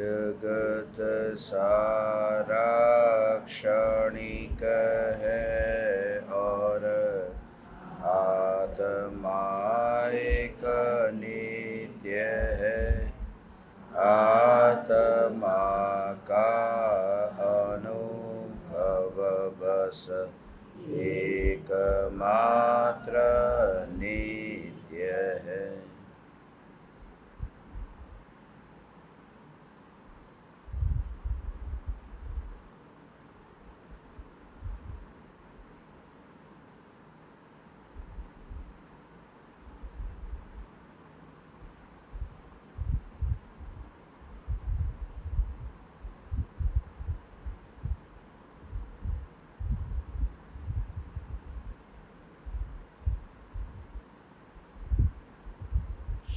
जगत सारा क्षणिक है और आत्मा एक नित्य है। आत्मा का अनुभव बस एकमात्र नित्य है।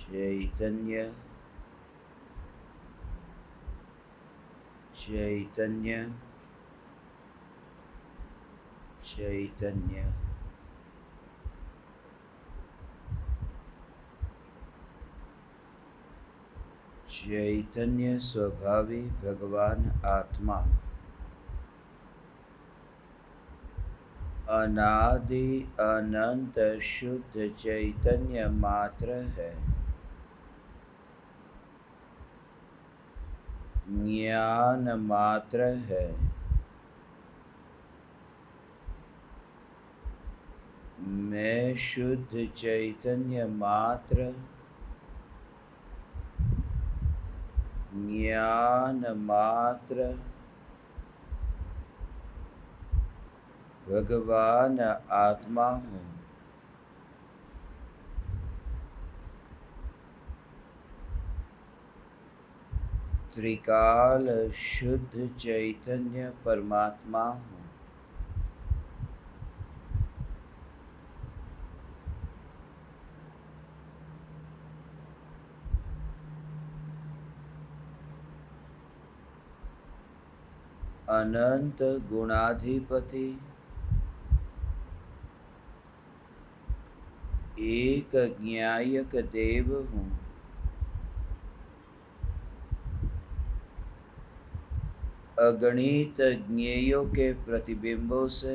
चैतन्य चैतन्य चैतन्य। चैतन्य स्वभावी भगवान आत्मा अनादि अनंत शुद्ध चैतन्य मात्र है। ज्ञान मात्र है। मैं शुद्ध चैतन्य मात्र ज्ञान मात्र भगवान आत्मा हूँ। त्रिकाल शुद्ध चैतन्य परमात्मा हूँ। अनंत गुणाधिपति एक ज्ञायक देव हूँ। अगणित ज्ञेयों के प्रतिबिंबों से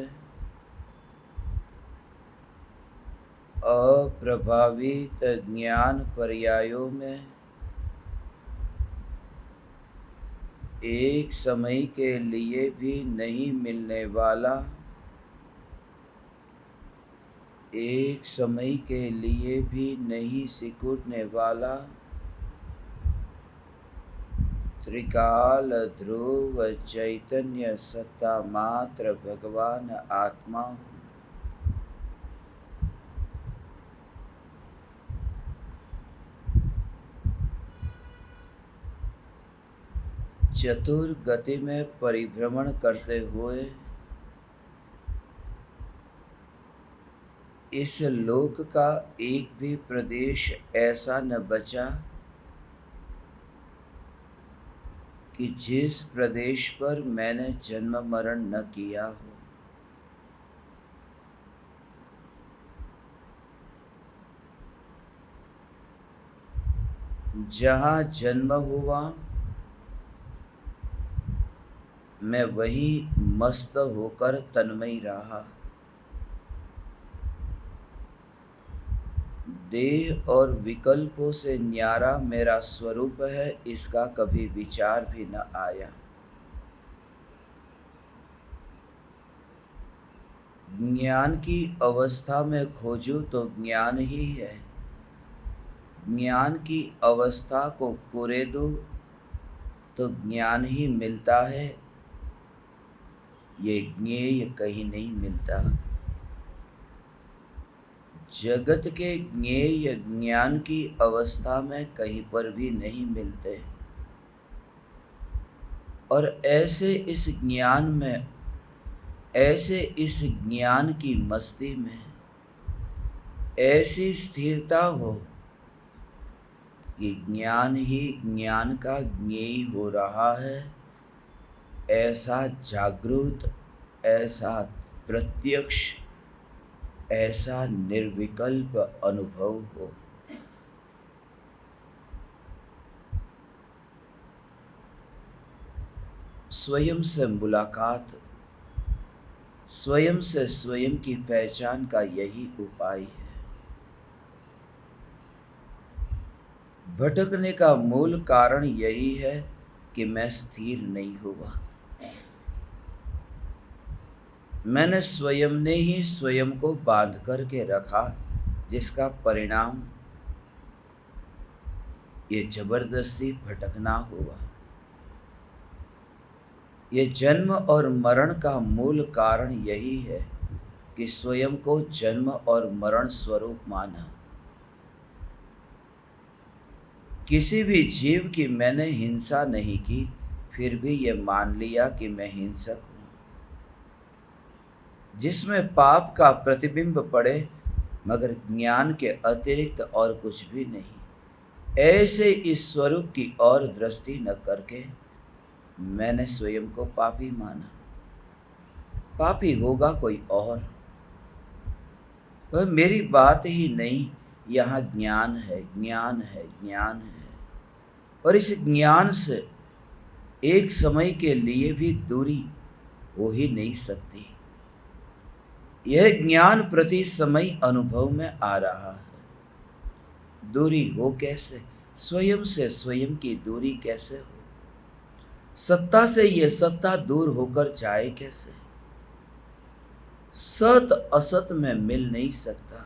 अप्रभावित ज्ञान पर्यायों में एक समय के लिए भी नहीं मिलने वाला, एक समय के लिए भी नहीं सिकुड़ने वाला त्रिकाल ध्रुव चैतन्य सत्ता मात्र भगवान आत्मा हूँ। चतुर्गति में परिभ्रमण करते हुए इस लोक का एक भी प्रदेश ऐसा न बचा कि जिस प्रदेश पर मैंने जन्म मरण न किया हो। जहाँ जन्म हुआ मैं वहीं मस्त होकर तन्मय रहा। देह और विकल्पों से न्यारा मेरा स्वरूप है, इसका कभी विचार भी न आया। ज्ञान की अवस्था में खोजूं तो ज्ञान ही है। ज्ञान की अवस्था को कुरे दो तो ज्ञान ही मिलता है। ये ज्ञेय कहीं नहीं मिलता। जगत के ज्ञेय ज्ञान की अवस्था में कहीं पर भी नहीं मिलते। और ऐसे इस ज्ञान की मस्ती में ऐसी स्थिरता हो कि ज्ञान ही ज्ञान का ज्ञेय हो रहा है, ऐसा जागृत, ऐसा प्रत्यक्ष, ऐसा निर्विकल्प अनुभव हो। स्वयं से मुलाकात, स्वयं से स्वयं की पहचान का यही उपाय है। भटकने का मूल कारण यही है कि मैं स्थिर नहीं हुआ। मैंने स्वयं ने ही स्वयं को बांध करके रखा, जिसका परिणाम ये जबरदस्ती भटकना हुआ। ये जन्म और मरण का मूल कारण यही है कि स्वयं को जन्म और मरण स्वरूप माना। किसी भी जीव की मैंने हिंसा नहीं की, फिर भी ये मान लिया कि मैं हिंसक हूँ। जिसमें पाप का प्रतिबिंब पड़े, मगर ज्ञान के अतिरिक्त और कुछ भी नहीं। ऐसे इस स्वरूप की ओर दृष्टि न करके मैंने स्वयं को पापी माना। पापी होगा कोई और। वह मेरी बात ही नहीं, यहाँ ज्ञान है, ज्ञान है, ज्ञान है। और इस ज्ञान से एक समय के लिए भी दूरी हो ही नहीं सकती। यह ज्ञान प्रति समय अनुभव में आ रहा है। दूरी हो कैसे? स्वयं से स्वयं की दूरी कैसे हो? सत्ता से यह सत्ता दूर होकर जाए कैसे? सत असत में मिल नहीं सकता,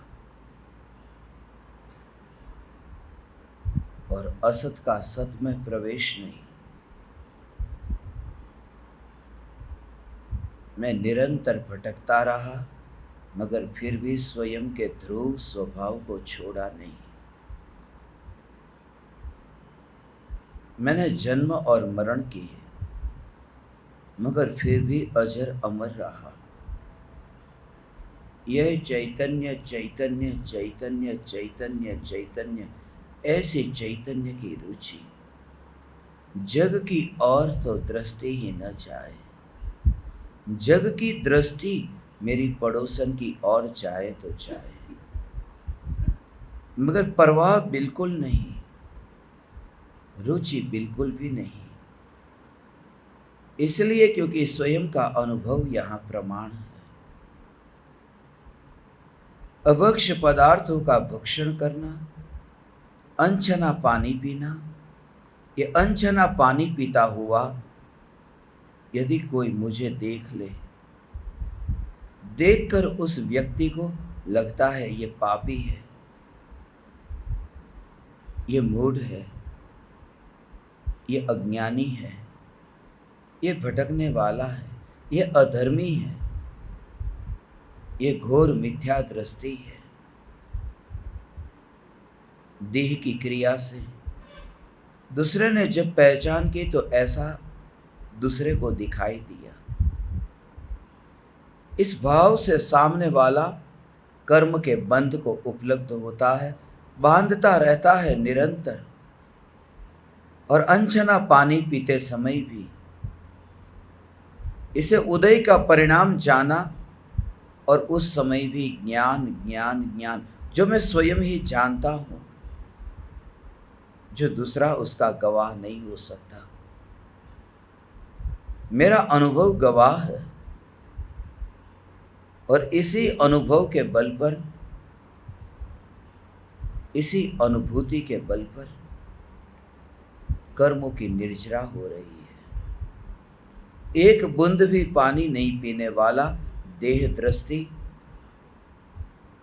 और असत का सत में प्रवेश नहीं। मैं निरंतर भटकता रहा, मगर फिर भी स्वयं के ध्रुव स्वभाव को छोड़ा नहीं। मैंने जन्म और मरण किए, मगर फिर भी अजर अमर रहा। यह चैतन्य चैतन्य चैतन्य चैतन्य चैतन्य, ऐसे चैतन्य की रुचि जग की ओर तो दृष्टि ही न जाए। जग की दृष्टि मेरी पड़ोसन की ओर जाए तो जाए, मगर परवाह बिल्कुल नहीं, रुचि बिल्कुल भी नहीं। इसलिए क्योंकि स्वयं का अनुभव यहाँ प्रमाण है। अभक्ष पदार्थों का भक्षण करना, अनछना पानी पीना, ये अनछना पानी पीता हुआ यदि कोई मुझे देख ले, देखकर उस व्यक्ति को लगता है ये पापी है, ये मूढ़ है, ये अज्ञानी है, ये भटकने वाला है, ये अधर्मी है, ये घोर मिथ्या दृष्टि है। देह की क्रिया से दूसरे ने जब पहचान की तो ऐसा दूसरे को दिखाई दिया। इस भाव से सामने वाला कर्म के बंध को उपलब्ध होता है, बांधता रहता है निरंतर। और अनछना पानी पीते समय भी इसे उदय का परिणाम जाना, और उस समय भी ज्ञान ज्ञान ज्ञान, जो मैं स्वयं ही जानता हूं, जो दूसरा उसका गवाह नहीं हो सकता। मेरा अनुभव गवाह है, और इसी अनुभव के बल पर, इसी अनुभूति के बल पर कर्मों की निर्जरा हो रही है। एक बूंद भी पानी नहीं पीने वाला देह दृष्टि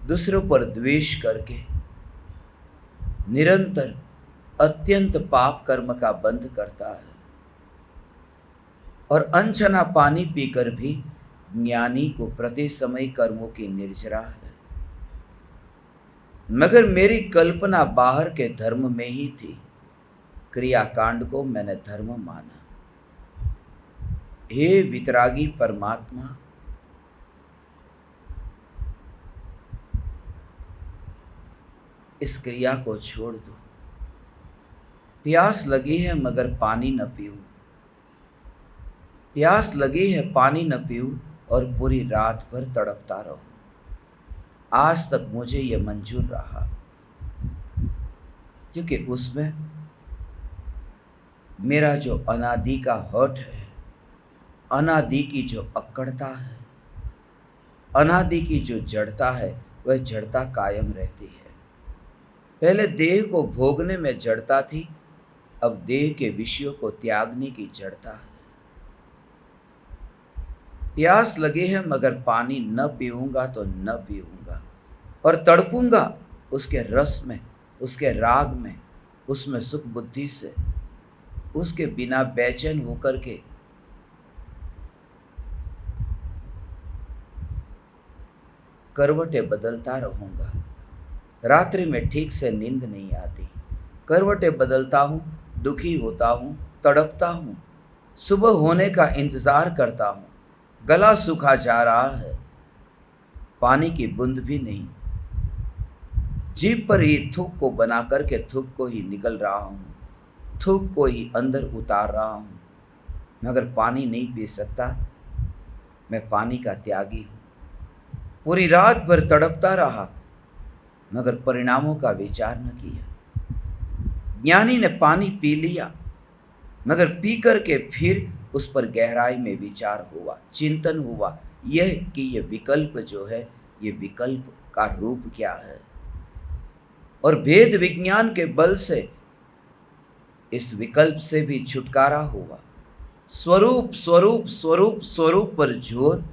दूसरों पर द्वेष करके निरंतर अत्यंत पाप कर्म का बंध करता है, और अनछना पानी पीकर भी ज्ञानी को प्रति समय कर्मों की निर्जरा है। मगर मेरी कल्पना बाहर के धर्म में ही थी, क्रियाकांड को मैंने धर्म माना। हे वितरागी परमात्मा, इस क्रिया को छोड़ दो। प्यास लगी है मगर पानी न पीऊं, प्यास लगी है पानी न पीऊं, और पूरी रात भर तड़पता रहूं। आज तक मुझे ये मंजूर रहा, क्योंकि उसमें मेरा जो अनादि का हट है, अनादि की जो अक्कड़ता है, अनादि की जो जड़ता है, वह जड़ता कायम रहती है। पहले देह को भोगने में जड़ता थी, अब देह के विषयों को त्यागने की जड़ता है। प्यास लगे है मगर पानी न पीऊंगा तो न पीऊंगा, और तड़पूंगा उसके रस में, उसके राग में, उसमें सुख बुद्धि से, उसके बिना बेचैन होकर के करवटें बदलता रहूंगा। रात्रि में ठीक से नींद नहीं आती, करवटें बदलता हूँ, दुखी होता हूँ, तड़पता हूँ, सुबह होने का इंतजार करता हूँ। गला सूखा जा रहा है, पानी की बूंद भी नहीं, जीभ पर ही थूक को बना करके थूक को ही निकल रहा हूँ, थूक को ही अंदर उतार रहा हूँ, मगर पानी नहीं पी सकता। मैं पानी का त्यागी हूँ। पूरी रात भर तड़पता रहा मगर परिणामों का विचार न किया। ज्ञानी ने पानी पी लिया मगर पी करके फिर उस पर गहराई में विचार हुआ, चिंतन हुआ, यह कि यह विकल्प जो है, ये विकल्प का रूप क्या है, और भेद विज्ञान के बल से इस विकल्प से भी छुटकारा हुआ। स्वरूप स्वरूप स्वरूप स्वरूप पर जोर,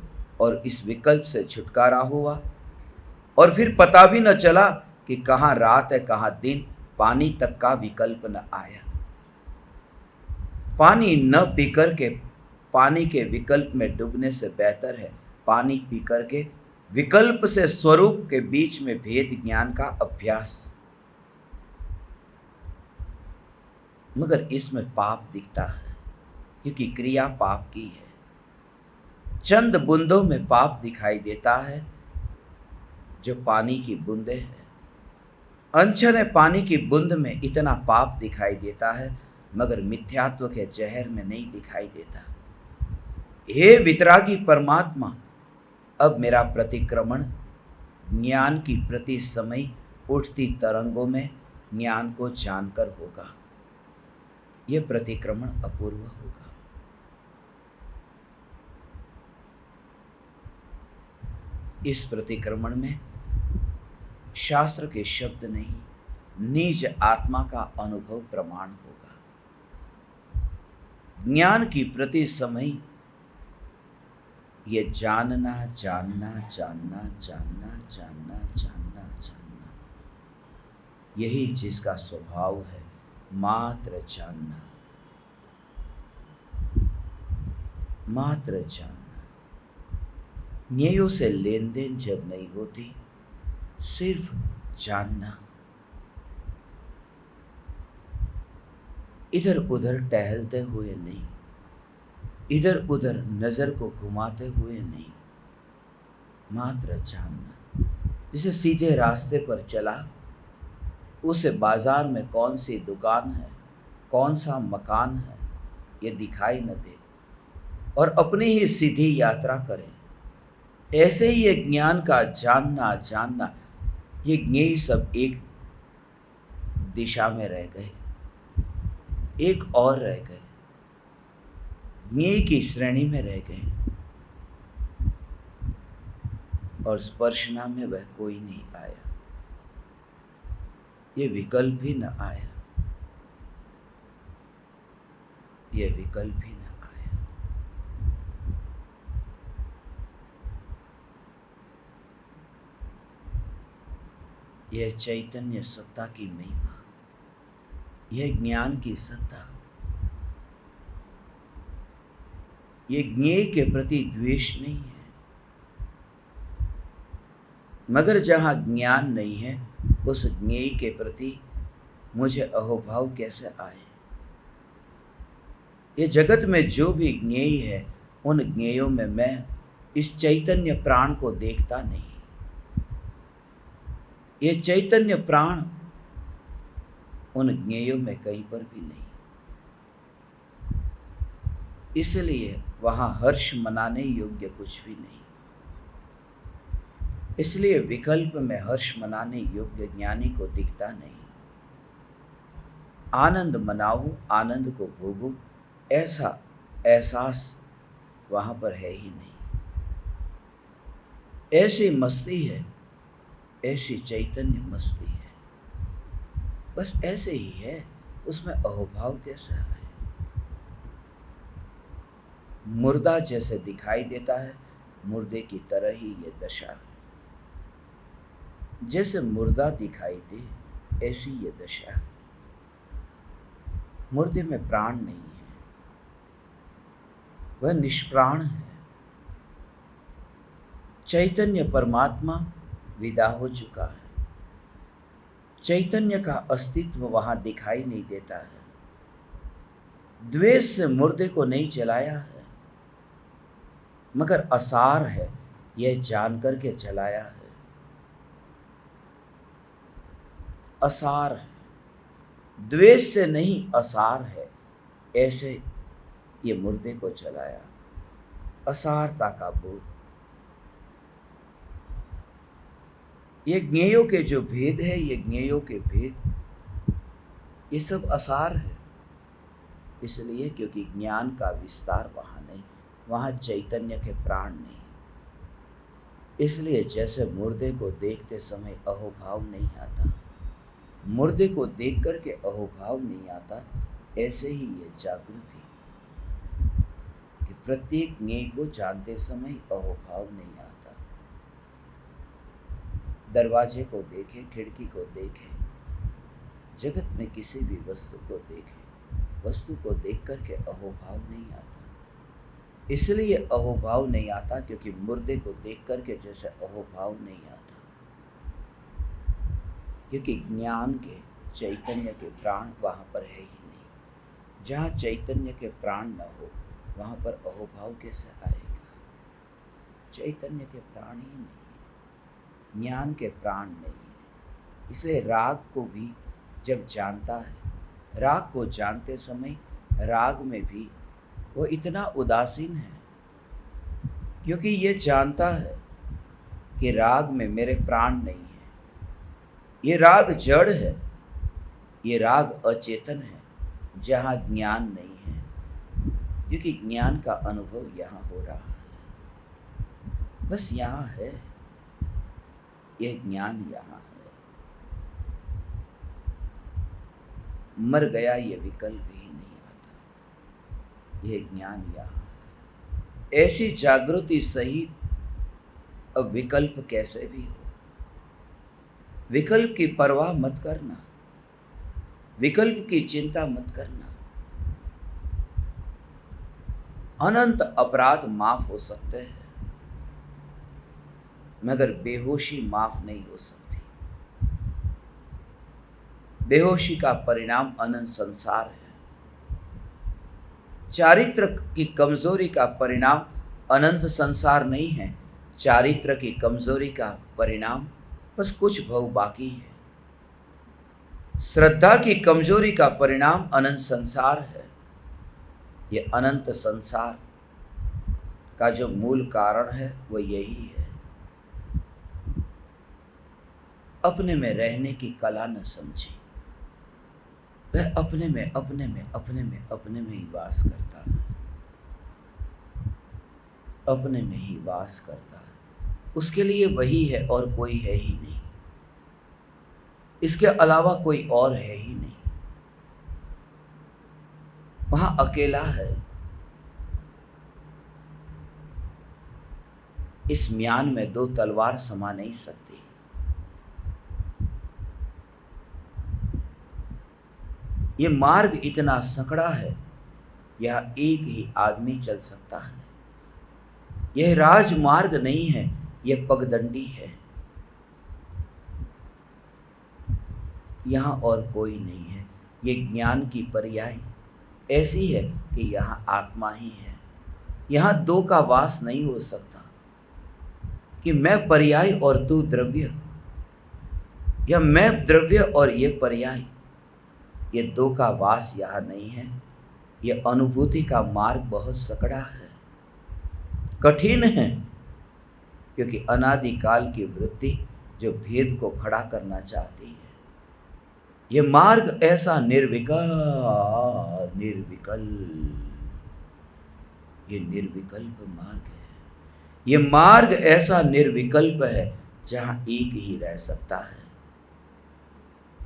और इस विकल्प से छुटकारा हुआ। और फिर पता भी न चला कि कहाँ रात है कहाँ दिन, पानी तक का विकल्प न आया। पानी न पीकर के पानी के विकल्प में डूबने से बेहतर है पानी पीकर के विकल्प से स्वरूप के बीच में भेद ज्ञान का अभ्यास। मगर इसमें पाप दिखता है क्योंकि क्रिया पाप की है। चंद बूंदों में पाप दिखाई देता है जो पानी की बूंदे हैं। अनछने पानी की बूंद में इतना पाप दिखाई देता है मगर मिथ्यात्व के जहर में नहीं दिखाई देता। हे वितरागी परमात्मा, अब मेरा प्रतिक्रमण ज्ञान की प्रति समय उठती तरंगों में ज्ञान को जानकर होगा। यह प्रतिक्रमण अपूर्व होगा। इस प्रतिक्रमण में शास्त्र के शब्द नहीं, निज आत्मा का अनुभव प्रमाण होगा। ज्ञान की प्रति समय ये जानना जानना जानना जानना जानना जानना जानना, यही जिसका स्वभाव है, मात्र जानना, मात्र जानना। ज्ञेयों से लेन देन जब नहीं होती, सिर्फ जानना। इधर उधर टहलते हुए नहीं, इधर उधर नजर को घुमाते हुए नहीं, मात्र जानना। जिसे सीधे रास्ते पर चला, उसे बाजार में कौन सी दुकान है, कौन सा मकान है, ये दिखाई न दे और अपनी ही सीधी यात्रा करें। ऐसे ही ये ज्ञान का जानना जानना, ये ज्ञेय सब एक दिशा में रह गए, एक और रह गए, ज्ञेय की श्रेणी में रह गए, और स्पर्शना में वह कोई नहीं आया। ये विकल्प ही न आया, ये विकल्प ही न आया। यह चैतन्य सत्ता की महिमा, यह ज्ञान की सत्ता, यह ज्ञेय के प्रति द्वेष नहीं है। मगर जहां ज्ञान नहीं है, उस ज्ञेय के प्रति मुझे अहोभाव कैसे आए। ये जगत में जो भी ज्ञेय है, उन ज्ञेयों में मैं इस चैतन्य प्राण को देखता नहीं। ये चैतन्य प्राण उन ज्ञेयों में कहीं पर भी नहीं। इसलिए वहां हर्ष मनाने योग्य कुछ भी नहीं। इसलिए विकल्प में हर्ष मनाने योग्य ज्ञानी को दिखता नहीं। आनंद मनाओ, आनंद को भोगो, ऐसा एहसास वहाँ पर है ही नहीं। ऐसी मस्ती है, ऐसी चैतन्य मस्ती है, बस ऐसे ही है, उसमें अहोभाव कैसा है। मुर्दा जैसे दिखाई देता है, मुर्दे की तरह ही ये दशा है। जैसे मुर्दा दिखाई दे, ऐसी ये दशा है। मुर्दे में प्राण नहीं है, वह निष्प्राण है। चैतन्य परमात्मा विदा हो चुका है, चैतन्य का अस्तित्व वहां दिखाई नहीं देता है। द्वेष से मुर्दे को नहीं जलाया है, मगर असार है, यह जान करके जलाया है। असार है, द्वेष से नहीं असार है, ऐसे ये मुर्दे को जलाया। असारता का बोध, ये ज्ञेयों के जो भेद है, ये ज्ञेयों के भेद, ये सब असार है। इसलिए क्योंकि ज्ञान का विस्तार वहाँ नहीं, वहाँ चैतन्य के प्राण नहीं। इसलिए जैसे मुर्दे को देखते समय अहोभाव नहीं आता, मुर्दे को देख करके अहोभाव नहीं आता, ऐसे ही ये जागृति कि प्रत्येक ज्ञेय को जानते समय अहोभाव नहीं आता। दरवाजे को देखे, खिड़की को देखे, जगत में किसी भी वस्तु को देखे, वस्तु को देख करके अहोभाव नहीं आता। इसलिए अहोभाव नहीं आता क्योंकि मुर्दे को देख करके जैसे अहोभाव नहीं आता, क्योंकि ज्ञान के चैतन्य के प्राण वहाँ पर है ही नहीं। जहाँ चैतन्य के प्राण न हो, वहाँ पर अहोभाव कैसे आएगा। चैतन्य के प्राण ही नहीं, ज्ञान के प्राण नहीं है। इसलिए राग को भी जब जानता है, राग को जानते समय राग में भी वो इतना उदासीन है, क्योंकि ये जानता है कि राग में मेरे प्राण नहीं है। ये राग जड़ है, ये राग अचेतन है, जहाँ ज्ञान नहीं है, क्योंकि ज्ञान का अनुभव यहाँ हो रहा है, बस यहाँ है, यह ज्ञान यहाँ है। मर गया ये विकल्प ही नहीं आता, यह ज्ञान यहाँ है। ऐसी जागृति सहित अब विकल्प कैसे भी हो, विकल्प की परवाह मत करना, विकल्प की चिंता मत करना। अनंत अपराध माफ हो सकते हैं, मगर बेहोशी माफ नहीं हो सकती। बेहोशी का परिणाम अनंत संसार है। चारित्र की कमजोरी का परिणाम अनंत संसार नहीं है, चारित्र की कमजोरी का परिणाम बस कुछ भव बाकी है। श्रद्धा की कमजोरी का परिणाम अनंत संसार है। ये अनंत संसार का जो मूल कारण है वो यही है, अपने में रहने की कला न समझी। वह अपने में ही वास करता है, अपने में ही वास करता है। उसके लिए वही है और कोई है ही नहीं, इसके अलावा कोई और है ही नहीं। वहां अकेला है। इस म्यान में दो तलवार समा नहीं सकती। ये मार्ग इतना सकड़ा है, यह एक ही आदमी चल सकता है। यह राजमार्ग नहीं है, यह पगडंडी है। यहाँ और कोई नहीं है। ये ज्ञान की पर्याय ऐसी है कि यहाँ आत्मा ही है। यहाँ दो का वास नहीं हो सकता कि मैं पर्याय और तू द्रव्य, या मैं द्रव्य और ये पर्याय। ये दो का वास यहाँ नहीं है। ये अनुभूति का मार्ग बहुत सकड़ा है, कठिन है, क्योंकि अनादिकाल की वृत्ति जो भेद को खड़ा करना चाहती है। ये मार्ग ऐसा निर्विकल ये निर्विकल्प मार्ग है। ये मार्ग ऐसा निर्विकल्प है जहां एक ही रह सकता है,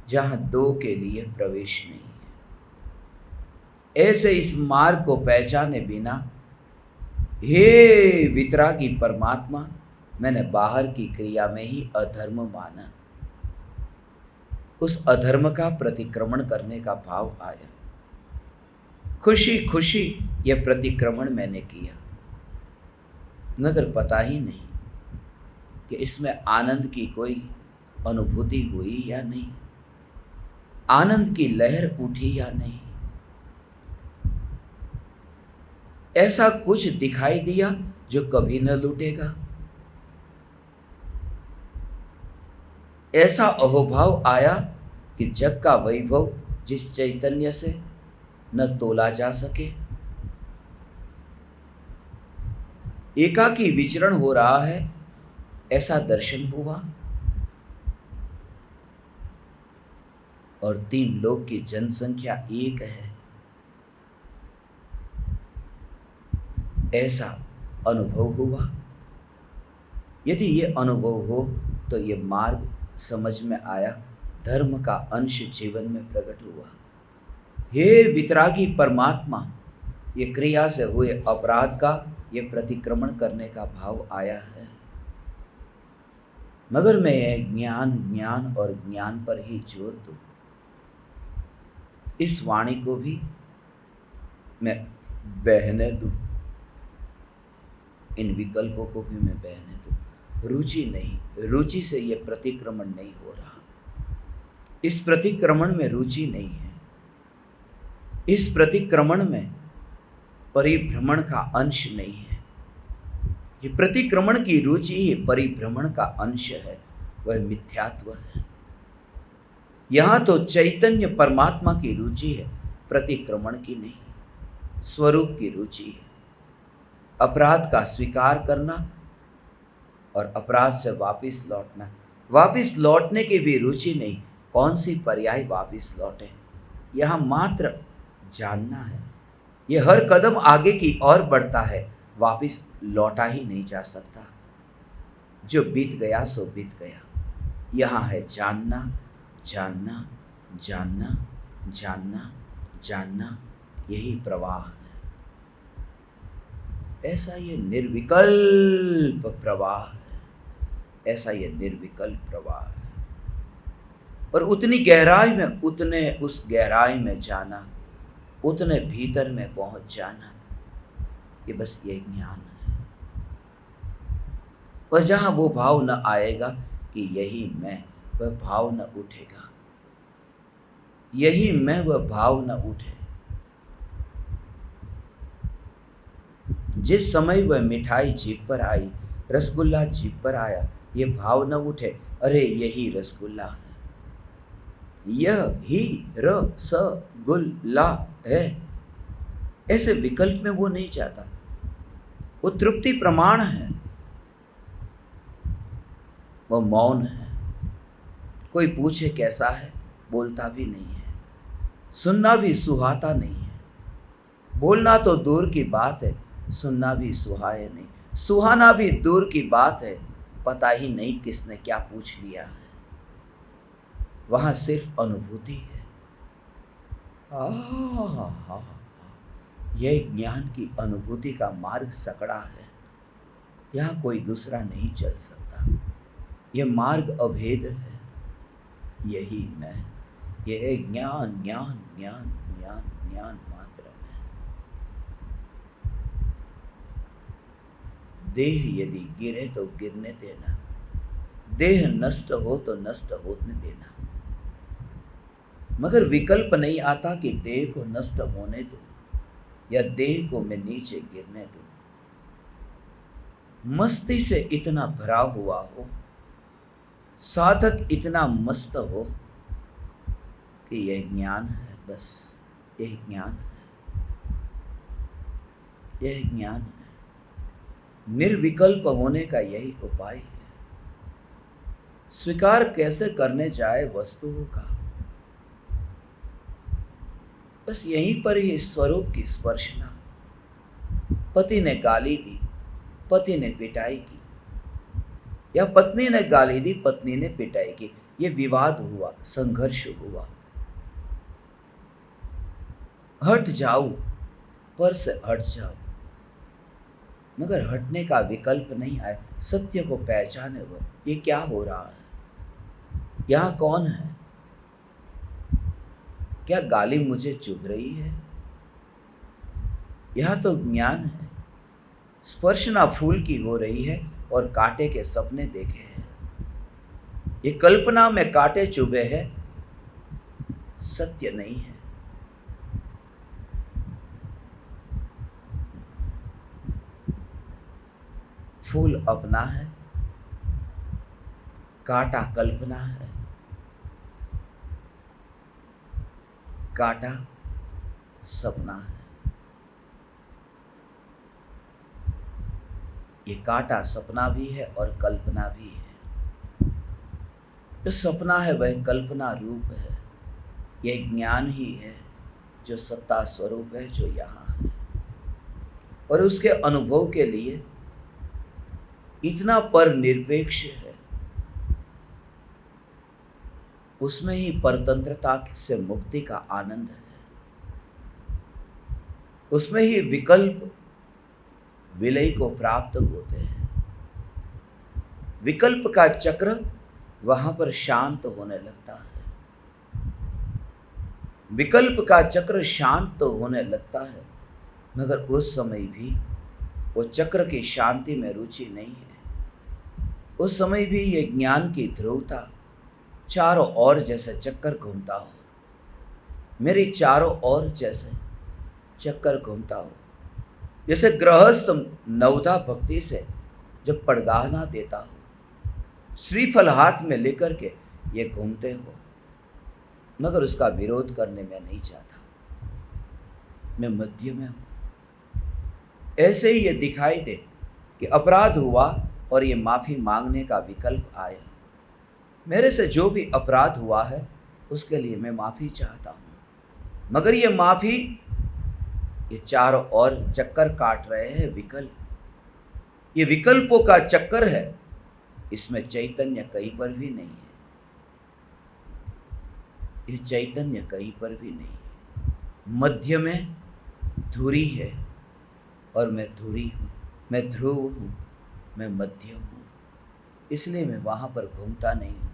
जहां दो के लिए प्रवेश नहीं है। ऐसे इस मार्ग को पहचाने बिना, हे वितरागी परमात्मा, मैंने बाहर की क्रिया में ही अधर्म माना। उस अधर्म का प्रतिक्रमण करने का भाव आया। खुशी खुशी यह प्रतिक्रमण मैंने किया, मगर पता ही नहीं कि इसमें आनंद की कोई अनुभूति हुई या नहीं, आनंद की लहर उठी या नहीं। ऐसा कुछ दिखाई दिया जो कभी न लूटेगा। ऐसा अहोभाव आया कि जग का वैभव जिस चैतन्य से न तोला जा सके। एकाकी विचरण हो रहा है ऐसा दर्शन हुआ, और 3 लोक की जनसंख्या एक है ऐसा अनुभव हुआ। यदि ये अनुभव हो तो ये मार्ग समझ में आया, धर्म का अंश जीवन में प्रकट हुआ। हे वितरागी परमात्मा, ये क्रिया से हुए अपराध का ये प्रतिक्रमण करने का भाव आया है, मगर मैं ये ज्ञान ज्ञान और ज्ञान पर ही जोर दूं। इस वाणी को भी मैं बहने दूं, इन विकल्पों को भी मैं बहने दूं। रुचि नहीं, रुचि से ये प्रतिक्रमण नहीं हो रहा। इस प्रतिक्रमण में रुचि नहीं है। इस प्रतिक्रमण में परिभ्रमण का अंश नहीं है। ये प्रतिक्रमण की रुचि ही परिभ्रमण का अंश है, वह मिथ्यात्व है। यहां तो चैतन्य परमात्मा की रुचि है, प्रतिक्रमण की नहीं, स्वरूप की रुचि है। अपराध का स्वीकार करना और अपराध से वापस लौटना। वापस लौटने की भी रुचि नहीं, कौन सी पर्याय वापस लौटे, यहां मात्र जानना है। ये हर कदम आगे की ओर बढ़ता है, वापस लौटा ही नहीं जा सकता। जो बीत गया सो बीत गया। यहाँ है जानना जानना जानना जानना जानना, यही प्रवाह है। ऐसा ये निर्विकल्प प्रवाह है, ऐसा ये निर्विकल्प प्रवाह है। और उतनी गहराई में, उतने उस गहराई में जाना, उतने भीतर में पहुंच जाना, ये बस ये ज्ञान है। और जहां वो भाव न आएगा कि यही मैं, वह भाव न उठेगा। यही मैं, वह भाव न उठे। जिस समय वह मिठाई जीभ पर आई, रसगुल्ला जीभ पर आया, ये भाव न उठे, अरे यही रसगुल्ला है, यह ही रसगुल्ला है। ऐसे विकल्प में वो नहीं जाता। वो तृप्ति प्रमाण है, वो मौन है। कोई पूछे कैसा है, बोलता भी नहीं है। सुनना भी सुहाता नहीं है। बोलना तो दूर की बात है, सुनना भी सुहाए नहीं। सुहाना भी दूर की बात है, पता ही नहीं किसने क्या पूछ लिया है। वहां सिर्फ अनुभूति है। यह ज्ञान की अनुभूति का मार्ग सकड़ा है, यहाँ कोई दूसरा नहीं चल सकता। यह मार्ग अभेद है, यही मैं, यह ज्ञान ज्ञान ज्ञान ज्ञान ज्ञान मात्र है। देह यदि गिरे तो गिरने देना, देह नष्ट हो तो नष्ट होने देना, मगर विकल्प नहीं आता कि देह को नष्ट होने दो या देह को मैं नीचे गिरने दूं। मस्ती से इतना भरा हुआ हो, साधक इतना मस्त हो कि यह ज्ञान है, बस यह ज्ञान है, यह ज्ञान है। निर्विकल्प होने का यही उपाय है। स्वीकार कैसे करने जाए वस्तुओं का, बस यहीं पर ही स्वरूप की स्पर्शना, पति ने गाली दी, पति ने पिटाई की, या पत्नी ने गाली दी, पत्नी ने पिटाई की, ये विवाद हुआ, संघर्ष हुआ। हट जाओ, पर से हट जाओ, मगर हटने का विकल्प नहीं आए। सत्य को पहचाने वो, ये क्या हो रहा है, यहाँ कौन है, क्या गाली मुझे चुभ रही है? यह तो ज्ञान है। स्पर्शना फूल की हो रही है और कांटे के सपने देखे हैं। ये कल्पना में कांटे चुभे हैं, सत्य नहीं है। फूल अपना है, कांटा कल्पना है, कांटा सपना है। ये कांटा सपना भी है और कल्पना भी है। जो सपना है वह कल्पना रूप है, यह ज्ञान ही है जो सत्ता स्वरूप है, जो यहाँ है। और उसके अनुभव के लिए इतना पर निरपेक्ष है, उसमें ही परतंत्रता से मुक्ति का आनंद है, उसमें ही विकल्प विलय को प्राप्त होते हैं। विकल्प का चक्र वहां पर शांत होने लगता है, विकल्प का चक्र शांत होने लगता है, मगर उस समय भी वो चक्र की शांति में रुचि नहीं है। उस समय भी ये ज्ञान की ध्रुवता चारों ओर जैसे चक्कर घूमता हो, मेरी चारों ओर जैसे चक्कर घूमता हो। जैसे गृहस्थ नवधा भक्ति से जब पड़गाहना देता हो, श्रीफल हाथ में लेकर के ये घूमते हो, मगर उसका विरोध करने में नहीं चाहता, मैं मध्य में हूं। ऐसे ही ये दिखाई दे कि अपराध हुआ और ये माफ़ी मांगने का विकल्प आया। मेरे से जो भी अपराध हुआ है उसके लिए मैं माफ़ी चाहता हूँ, मगर ये माफ़ी, ये चारों ओर चक्कर काट रहे हैं विकल्प, ये विकल्पों का चक्कर है, इसमें चैतन्य कहीं पर भी नहीं है, ये चैतन्य कहीं पर भी नहीं है। मध्य में धुरी है और मैं धुरी हूँ, मैं ध्रुव हूँ, मैं मध्य हूँ, इसलिए मैं वहाँ पर घूमता नहीं हूँ।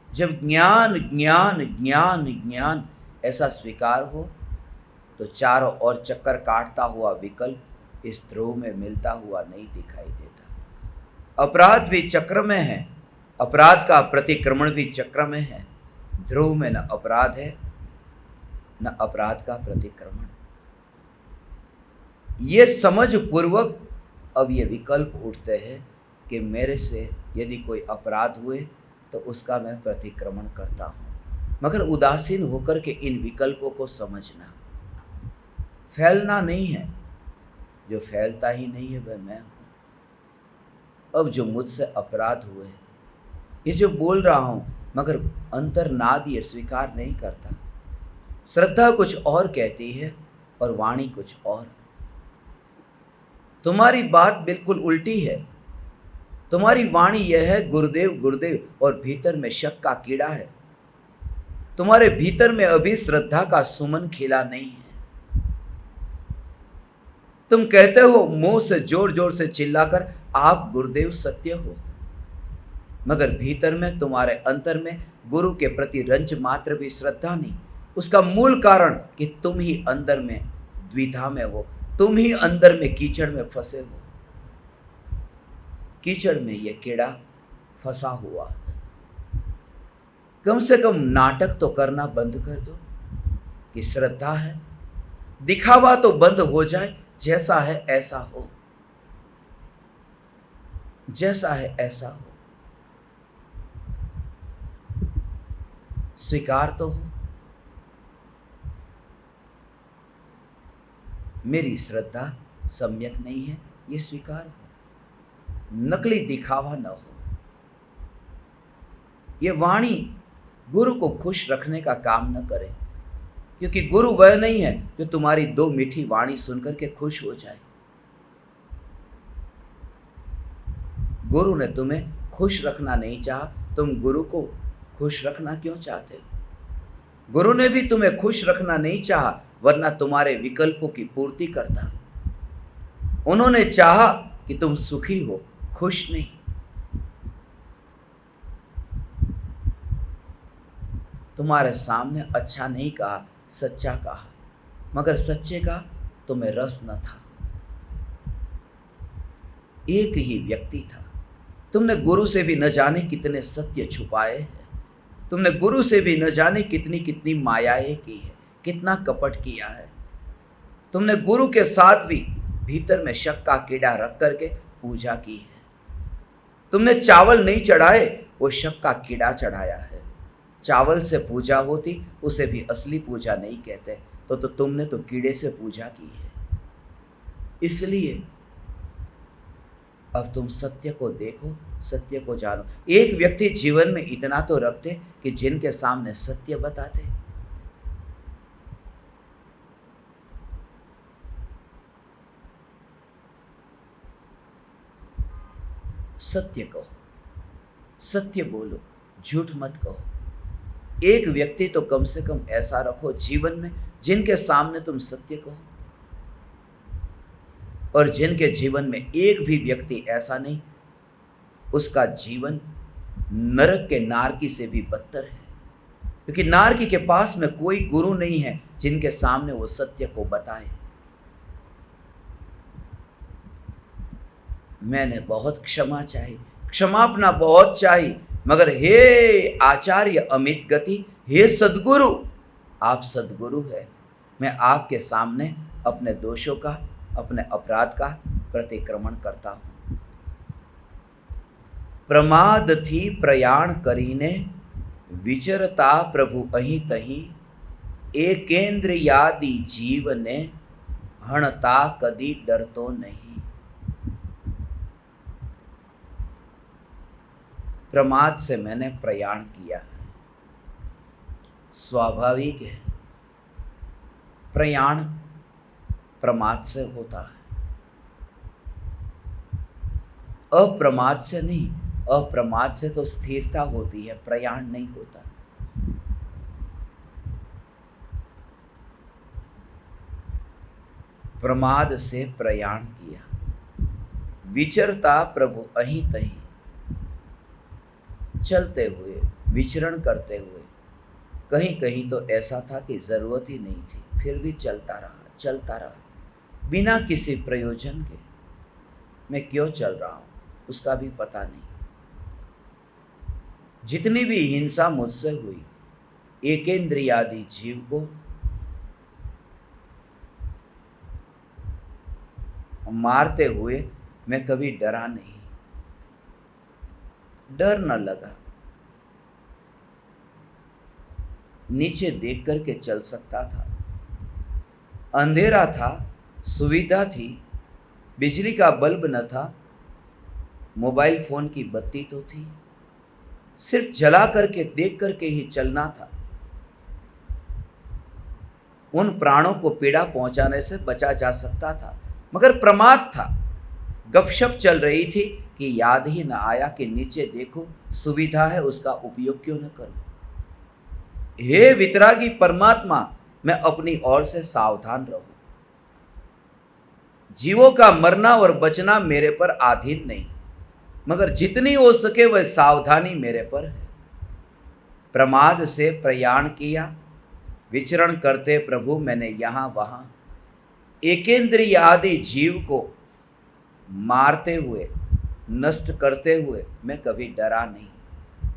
जब ज्ञान ज्ञान ज्ञान ज्ञान ऐसा स्वीकार हो तो चारों ओर चक्कर काटता हुआ विकल्प इस ध्रुव में मिलता हुआ नहीं दिखाई देता। अपराध भी चक्र में है, अपराध का प्रतिक्रमण भी चक्र में है। ध्रुव में न अपराध है न अपराध का प्रतिक्रमण। ये समझ पूर्वक अब ये विकल्प उठते हैं कि मेरे से यदि कोई अपराध हुए तो उसका मैं प्रतिक्रमण करता हूँ, मगर उदासीन होकर के इन विकल्पों को समझना, फैलना नहीं है। जो फैलता ही नहीं है वह मैं हूँ। अब जो मुझसे अपराध हुए, ये जो बोल रहा हूँ मगर अंतर्नाद ये स्वीकार नहीं करता। श्रद्धा कुछ और कहती है और वाणी कुछ और। तुम्हारी बात बिल्कुल उल्टी है। तुम्हारी वाणी यह है गुरुदेव गुरुदेव, और भीतर में शक का कीड़ा है। तुम्हारे भीतर में अभी श्रद्धा का सुमन खिला नहीं है। तुम कहते हो मुंह से जोर जोर से चिल्लाकर आप गुरुदेव सत्य हो, मगर भीतर में तुम्हारे अंतर में गुरु के प्रति रंच मात्र भी श्रद्धा नहीं। उसका मूल कारण कि तुम ही अंदर में द्विधा में हो, तुम ही अंदर में कीचड़ में फंसे हो। कीचड़ में यह कीड़ा फंसा हुआ। कम से कम नाटक तो करना बंद कर दो कि श्रद्धा है, दिखावा तो बंद हो जाए। जैसा है ऐसा हो, जैसा है ऐसा हो, स्वीकार तो हो। मेरी श्रद्धा सम्यक नहीं है, ये स्वीकार हो। नकली दिखावा न हो। ये वाणी गुरु को खुश रखने का काम न करे, क्योंकि गुरु वह नहीं है जो तुम्हारी दो मीठी वाणी सुनकर के खुश हो जाए। गुरु ने तुम्हें खुश रखना नहीं चाहा, तुम गुरु को खुश रखना क्यों चाहते हो? गुरु ने भी तुम्हें खुश रखना नहीं चाहा, वरना तुम्हारे विकल्पों की पूर्ति करता। उन्होंने चाहा कि तुम सुखी हो, खुश नहीं। तुम्हारे सामने अच्छा नहीं कहा, सच्चा कहा, मगर सच्चे का तुम्हें रस न था। एक ही व्यक्ति था। तुमने गुरु से भी न जाने कितने सत्य छुपाए हैं। तुमने गुरु से भी न जाने कितनी कितनी मायाएं की है, कितना कपट किया है। तुमने गुरु के साथ भी भीतर में शक का कीड़ा रख करके पूजा की है। तुमने चावल नहीं चढ़ाए, वो शक का कीड़ा चढ़ाया है। चावल से पूजा होती, उसे भी असली पूजा नहीं कहते। तो तुमने तो कीड़े से पूजा की है। इसलिए अब तुम सत्य को देखो, सत्य को जानो। एक व्यक्ति जीवन में इतना तो रखते कि जिनके सामने सत्य बताते। सत्य कहो, सत्य बोलो, झूठ मत कहो। एक व्यक्ति तो कम से कम ऐसा रखो जीवन में जिनके सामने तुम सत्य कहो, और जिनके जीवन में एक भी व्यक्ति ऐसा नहीं, उसका जीवन नरक के नारकी से भी बदतर है। क्योंकि नारकी के पास में कोई गुरु नहीं है जिनके सामने वो सत्य को बताए। मैंने बहुत क्षमा चाही, क्षमापना बहुत चाही, मगर हे आचार्य अमित गति, हे सद्गुरु, आप सद्गुरु है। मैं आपके सामने अपने दोषों का, अपने अपराध का प्रतिक्रमण करता हूं। प्रमाद थी प्रयाण करीने, विचरता प्रभु अहीं तहीं, एकेंद्र यादि जीव ने, हणता कदी डरतो नहीं। प्रमाद से मैंने प्रयाण किया है, स्वाभाविक है। प्रयाण प्रमाद से होता है, अप्रमाद से नहीं। अप्रमाद से तो स्थिरता होती है, प्रयाण नहीं होता। प्रमाद से प्रयाण किया, विचरता प्रभु अहीं तहीं, चलते हुए, विचरण करते हुए। कहीं कहीं तो ऐसा था कि जरूरत ही नहीं थी, फिर भी चलता रहा बिना किसी प्रयोजन के। मैं क्यों चल रहा हूं उसका भी पता नहीं। जितनी भी हिंसा मुझसे हुई, एकेंद्रियादि जीव को मारते हुए मैं कभी डरा नहीं, डर न लगा। नीचे देख करके चल सकता था। अंधेरा था, सुविधा थी, बिजली का बल्ब न था, मोबाइल फोन की बत्ती तो थी, सिर्फ जला करके देख करके ही चलना था। उन प्राणों को पीड़ा पहुंचाने से बचा जा सकता था, मगर प्रमाद था। गपशप चल रही थी कि याद ही न आया कि नीचे देखो, सुविधा है, उसका उपयोग क्यों न करूं। हे वितरागी परमात्मा, मैं अपनी ओर से सावधान रहूं। जीवों का मरना और बचना मेरे पर अधीन नहीं, मगर जितनी हो सके वह सावधानी मेरे पर है। प्रमाद से प्रयाण किया, विचरण करते प्रभु मैंने यहाँ वहाँ, एकेंद्रिय आदि जीव को मारते हुए, नष्ट करते हुए मैं कभी डरा नहीं,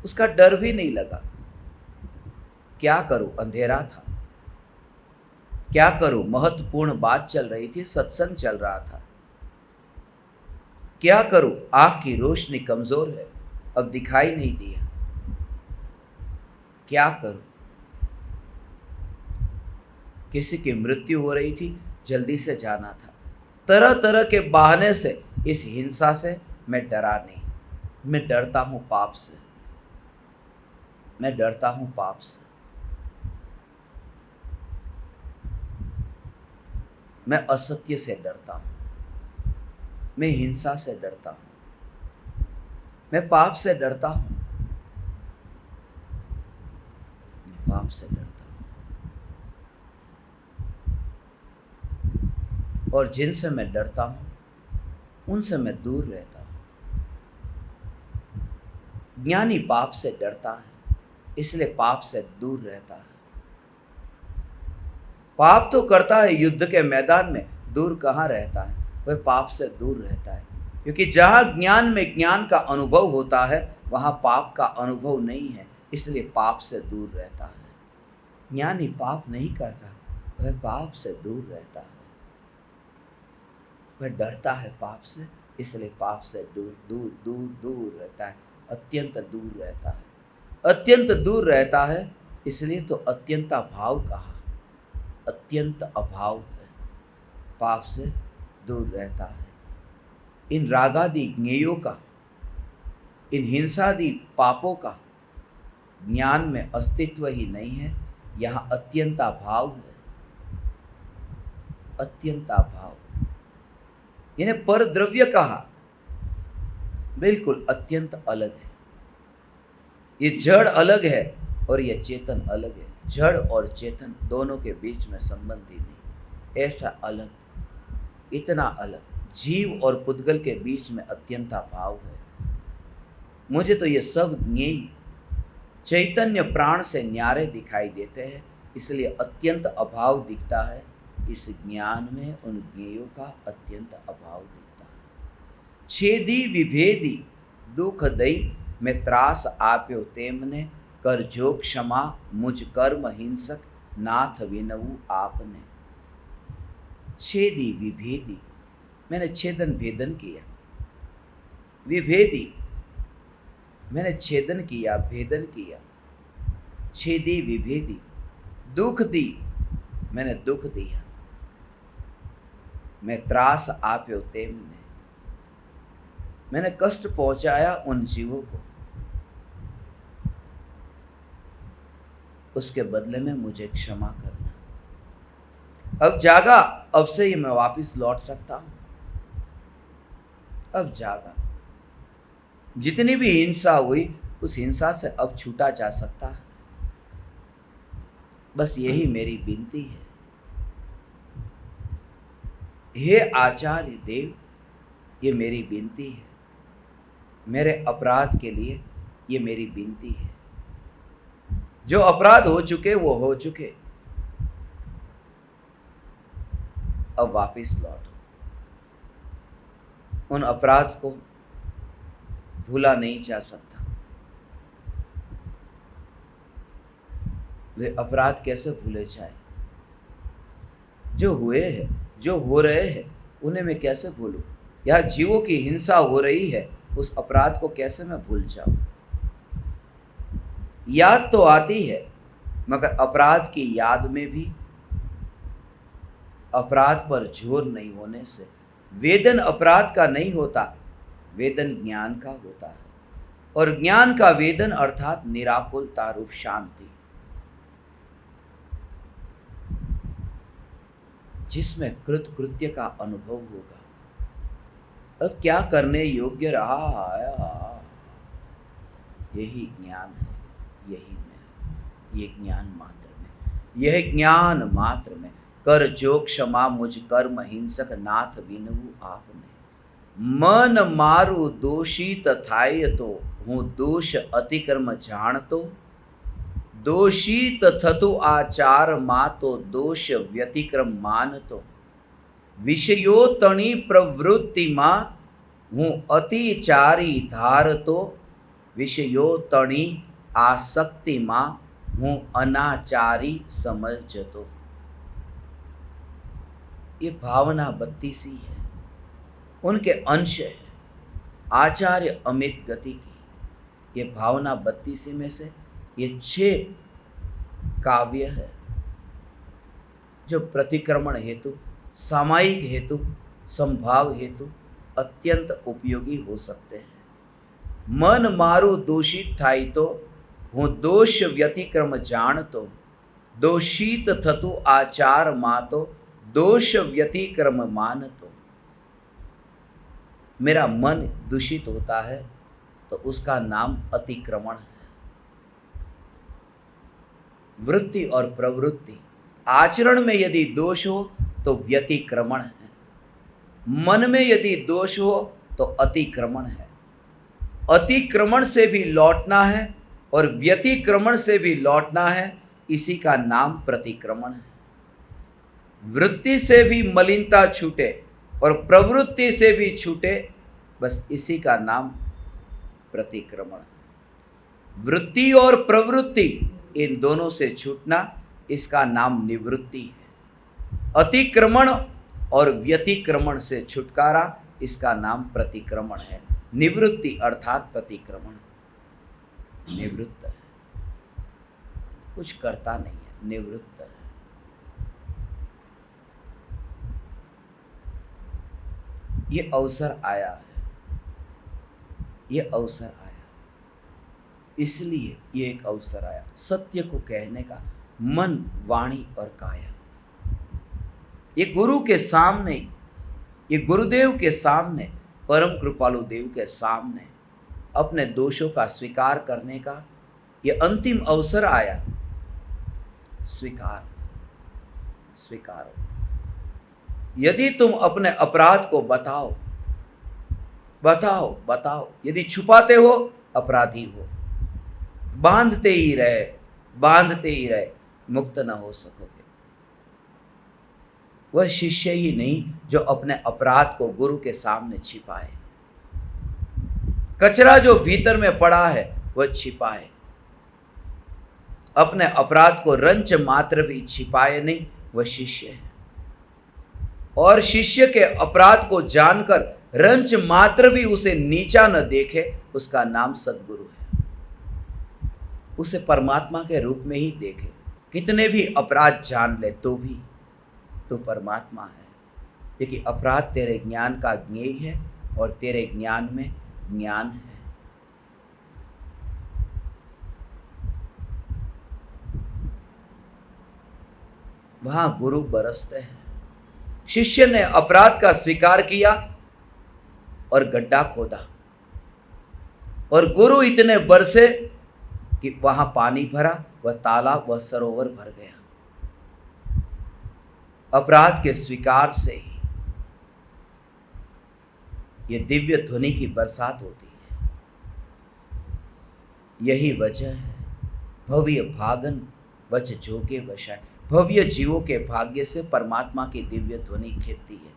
उसका डर भी नहीं लगा। क्या करूं, अंधेरा था। क्या करूं, महत्वपूर्ण बात चल रही थी, सत्संग चल रहा था। क्या करूं, आँख की रोशनी कमजोर है, अब दिखाई नहीं दिया। क्या करूं, किसी की मृत्यु हो रही थी, जल्दी से जाना था। तरह तरह के बहाने से इस हिंसा से मैं डरा नहीं। मैं डरता हूं पाप से, मैं डरता हूं पाप से। मैं असत्य से डरता हूं, मैं हिंसा से डरता हूं। मैं पाप से डरता हूं, पाप से डरता हूं, और जिनसे मैं डरता हूं उनसे मैं दूर रहता हूं। ज्ञानी पाप से डरता है, इसलिए पाप से दूर रहता है। पाप तो करता है युद्ध के मैदान में, दूर कहाँ रहता है, वह पाप से दूर रहता है। क्योंकि जहाँ ज्ञान में ज्ञान का अनुभव होता है वहाँ पाप का अनुभव नहीं है, इसलिए पाप से दूर रहता है। ज्ञानी पाप नहीं करता, वह पाप से दूर रहता है। वह डरता है पाप से, इसलिए पाप से दूर दूर दूर दूर रहता है, अत्यंत दूर रहता है। अत्यंत दूर रहता है, इसलिए तो अत्यंत अभाव कहा। अत्यंत अभाव है, पाप से दूर रहता है। इन रागादि ज्ञेयों का, इन हिंसादि पापों का ज्ञान में अस्तित्व ही नहीं है। यहाँ अत्यंत अभाव है, अत्यंत अभाव। इन्हें पर द्रव्य कहा, बिल्कुल अत्यंत अलग है। ये जड़ अलग है और ये चेतन अलग है। जड़ और चेतन दोनों के बीच में संबंध ही नहीं, ऐसा अलग, इतना अलग। जीव और पुद्गल के बीच में अत्यंत अभाव है। मुझे तो ये सब ज्ञेय चैतन्य प्राण से न्यारे दिखाई देते हैं, इसलिए अत्यंत अभाव दिखता है। इस ज्ञान में उन ज्ञेयों का अत्यंत अभाव दिखता है। छेदी विभेदी दुख दई में त्रास आप्यो तेमने, कर जो क्षमा मुझ कर्म हिंसक नाथ विनऊ आपने। छेदी विभेदी, मैंने छेदन भेदन किया। विभेदी, मैंने छेदन किया, भेदन किया। छेदी विभेदी, दुख दी, मैंने दुख दिया। मैं त्रास आप्यो तेमने, मैंने कष्ट पहुंचाया उन जीवों को, उसके बदले में मुझे क्षमा करना। अब जागा, अब से ही मैं वापस लौट सकता हूं। अब जागा, जितनी भी हिंसा हुई उस हिंसा से अब छूटा जा सकता है। बस यही मेरी विनती है। हे आचार्य देव, ये मेरी विनती है। मेरे अपराध के लिए ये मेरी विनती है। जो अपराध हो चुके वो हो चुके, अब वापस लौटो। उन अपराध को भूला नहीं जा सकता। वे अपराध कैसे भूले जाए? जो हुए हैं, जो हो रहे हैं, उन्हें मैं कैसे भूलूं? या जीवों की हिंसा हो रही है, उस अपराध को कैसे मैं भूल जाऊं? याद तो आती है, मगर अपराध की याद में भी अपराध पर जोर नहीं होने से वेदन अपराध का नहीं होता, वेदन ज्ञान का होता है। और ज्ञान का वेदन अर्थात निराकुलता रूप शांति, जिसमें कृत्य का अनुभव होगा। अब क्या करने योग्य रहा आया, यही ज्ञान है, यही मैं, ये ज्ञान मात्र में, यह ज्ञान मात्र में। कर जो क्षमा मुझ कर्म हिंसक नाथ विनऊ आपने। मन मारू दोषित थाय तो हूँ दोष अतिक्रम जाणतो। दोषित थतु आचार मातो दोष व्यतिक्रम मानतो। विषयो तणी प्रवृत्ति मां हूँ अतिचारी धारतो। विषयो तणी आसक्ति मां हूँ अनाचारी समझतो। ये भावना 32 है, उनके अंश है आचार्य अमित गति की। ये भावना 32 में से ये 6 काव्य है जो प्रतिक्रमण हेतु, सामायिक हेतु, संभाव हेतु अत्यंत उपयोगी हो सकते हैं। मन मारू दोषित थाई तो हूँ दोष व्यतिक्रम जाणतो। दोषित थतु आचार मातो दोष व्यतिक्रम मानतो। मेरा मन दूषित होता है तो उसका नाम अतिक्रमण है। वृत्ति और प्रवृत्ति, आचरण में यदि दोष हो तो व्यतिक्रमण है, मन में यदि दोष हो तो अतिक्रमण है। अतिक्रमण से भी लौटना है और व्यतिक्रमण से भी लौटना है, इसी का नाम प्रतिक्रमण है। वृत्ति से भी मलिनता छूटे और प्रवृत्ति से भी छूटे, बस इसी का नाम प्रतिक्रमण है। वृत्ति और प्रवृत्ति इन दोनों से छूटना, इसका नाम निवृत्ति है। अतिक्रमण और व्यतिक्रमण से छुटकारा, इसका नाम प्रतिक्रमण है। निवृत्ति अर्थात प्रतिक्रमण, निवृत्त है, कुछ करता नहीं है, निवृत्त है। ये अवसर आया है, ये अवसर आया, इसलिए ये एक अवसर आया सत्य को कहने का, मन, वाणी और काया। ये गुरु के सामने, ये गुरुदेव के सामने, परम कृपालु देव के सामने अपने दोषों का स्वीकार करने का ये अंतिम अवसर आया। स्वीकार, स्वीकारो। यदि तुम अपने अपराध को बताओ, बताओ, बताओ, यदि छुपाते हो अपराधी हो। बांधते ही रहे, बांधते ही रहे, मुक्त न हो सकोगे। वह शिष्य ही नहीं जो अपने अपराध को गुरु के सामने छिपाए। कचरा जो भीतर में पड़ा है वह छिपाए, अपने अपराध को रंच मात्र भी छिपाए नहीं, वह शिष्य है। और शिष्य के अपराध को जानकर रंच मात्र भी उसे नीचा न देखे, उसका नाम सद्गुरु है। उसे परमात्मा के रूप में ही देखे। कितने भी अपराध जान ले तो भी तो परमात्मा है, क्योंकि अपराध तेरे ज्ञान का ज्ञेय है और तेरे ज्ञान में ज्ञान है। वहां गुरु बरसते हैं। शिष्य ने अपराध का स्वीकार किया और गड्ढा खोदा, और गुरु इतने बरसे कि वहां पानी भरा, वह तालाब, वह सरोवर भर गया। अपराध के स्वीकार से ही ये दिव्य ध्वनि की बरसात होती है। यही वजह है भव्य भागन वच जोगे वशाय। भव्य जीवों के भाग्य से परमात्मा की दिव्य ध्वनि खिलती है।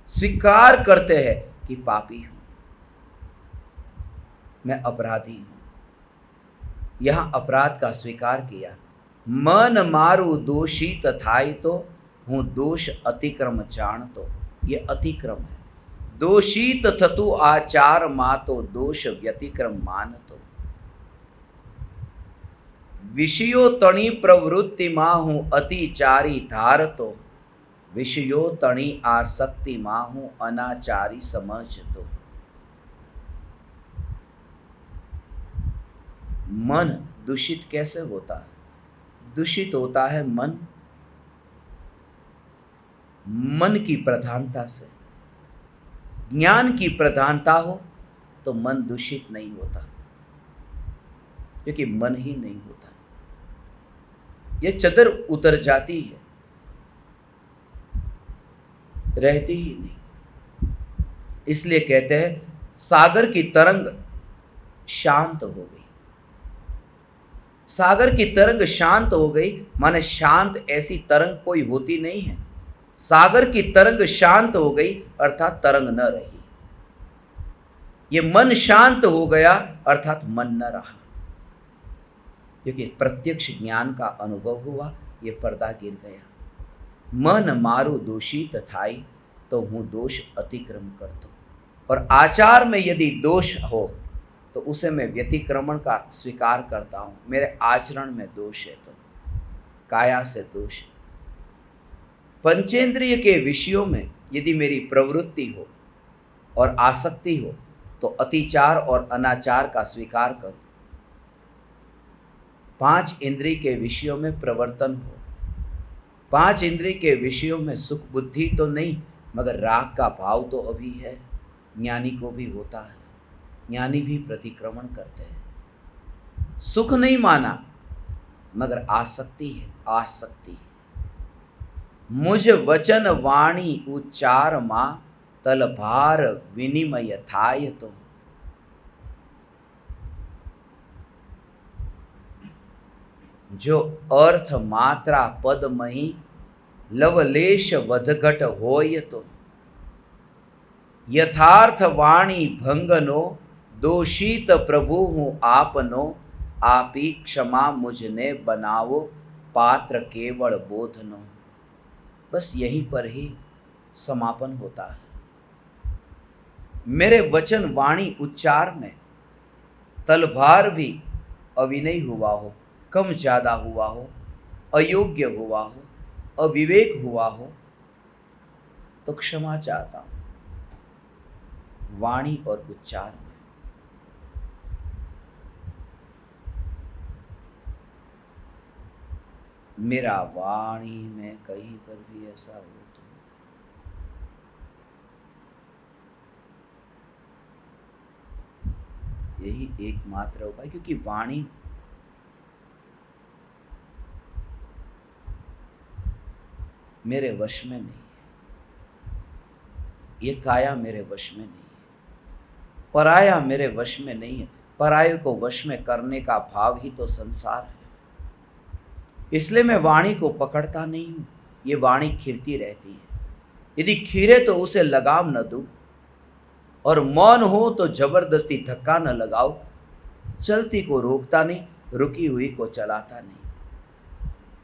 स्वीकार करते हैं कि पापी हूं, मैं अपराधी हूं। यहां अपराध का स्वीकार किया। मन मारू दोषी तथाई तो हूँ दोष अतिक्रम जान तो। ये अतिक्रम है। दोषित थतु आचार मातो दोष व्यतिक्रम मान तो। विषयो तणी प्रवृत्ति माँ हूँ अतिचारी धार तो। विषयो तणी आसक्ति माँ हूँ अनाचारी समझ तो। मन दूषित कैसे होता है? दूषित होता है मन, मन की प्रधानता से। ज्ञान की प्रधानता हो तो मन दूषित नहीं होता, क्योंकि मन ही नहीं होता। ये चदर उतर जाती है, रहती ही नहीं। इसलिए कहते हैं सागर की तरंग शांत हो गई। सागर की तरंग शांत हो गई माने शांत ऐसी तरंग कोई होती नहीं है। सागर की तरंग शांत हो गई अर्थात तरंग न रही। ये मन शांत हो गया अर्थात मन न रहा, क्योंकि प्रत्यक्ष ज्ञान का अनुभव हुआ, ये पर्दा गिर गया। मन मारू दोषी तथाई तो हूँ दोष अतिक्रम कर दो। और आचार में यदि दोष हो तो उसे मैं व्यतिक्रमण का स्वीकार करता हूँ। मेरे आचरण में दोष है तो काया से दोष है। पंचेंद्रिय के विषयों में यदि मेरी प्रवृत्ति हो और आसक्ति हो तो अतिचार और अनाचार का स्वीकार करो। पांच इंद्रिय के विषयों में प्रवर्तन हो। पांच इंद्रिय के विषयों में सुख बुद्धि तो नहीं, मगर राग का भाव तो अभी है, ज्ञानी को भी होता है। ज्ञानी भी प्रतिक्रमण करते हैं। सुख नहीं माना मगर आसक्ति है, आसक्ति है। मुझ वचन वाणी उच्चार मा तलभार विनिमय थाय तो। जो अर्थ मात्रा पद मही लवलेश वधघट होय तो। यथार्थ वाणी भंगनो दोषित प्रभु हूँ आपनो। आपी क्षमा मुझने बनावो पात्र केवल बोधनो। बस यहीं पर ही समापन होता है। मेरे वचन वाणी उच्चार में तलभार भी अविनय हुआ हो, कम ज़्यादा हुआ हो, अयोग्य हुआ हो, अविवेक हुआ हो तो क्षमा चाहता हूँ वाणी और उच्चार में। मेरा वाणी में कहीं पर भी ऐसा हो तो यही एकमात्र उपाय, क्योंकि वाणी मेरे वश में नहीं है, ये काया मेरे वश में नहीं है, पराया मेरे वश में नहीं है। पराये को वश में करने का भाव ही तो संसार है। इसलिए मैं वाणी को पकड़ता नहीं हूँ, ये वाणी खिरती रहती है। यदि खीरे तो उसे लगाम न दूँ, और मौन हो तो जबरदस्ती धक्का न लगाओ। चलती को रोकता नहीं, रुकी हुई को चलाता नहीं।